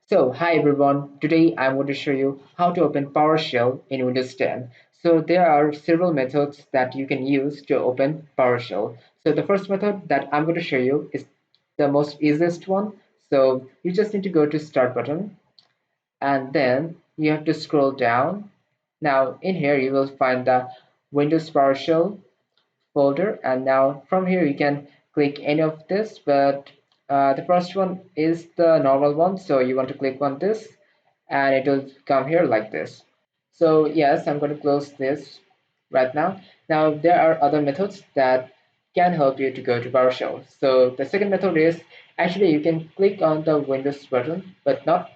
So, hi everyone. Today I'm going to show you how to open PowerShell in Windows 10. So, there are several methods that you can use to open PowerShell. So, the first method that I'm going to show you is the most easiest one. So, you just need to go to Start button and then you have to scroll down. Now, in here you will find the Windows PowerShell folder, and now from here you can click any of this, but the first one is the normal one, so you want to click on this and it will come here like this. So yes, I'm going to close this right now. Now there are other methods that can help you to go to PowerShell. So the second method is actually you can click on the Windows button but not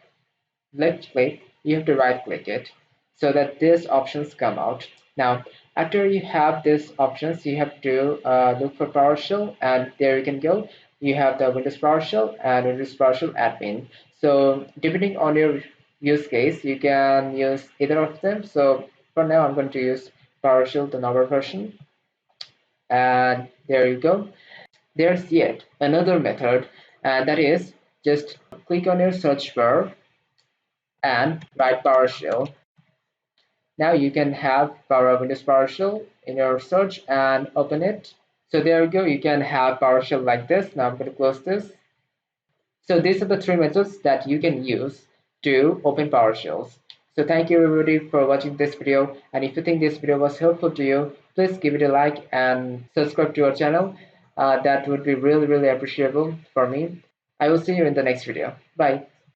left click, you have to right click it so that these options come out. Now, after you have these options, you have to look for PowerShell, and there you can go. You have the Windows PowerShell and Windows PowerShell admin. So, depending on your use case, you can use either of them. So, for now, I'm going to use PowerShell, the normal version, and there you go. There's yet another method, and that is just click on your search bar and write PowerShell. Now you can have Windows PowerShell in your search and open it. So there you go, you can have PowerShell like this. Now I'm going to close this. So these are the three methods that you can use to open PowerShells. So thank you everybody for watching this video, and if you think this video was helpful to you, please give it a like and subscribe to our channel. That would be really appreciable for me. I will see you in the next video. Bye.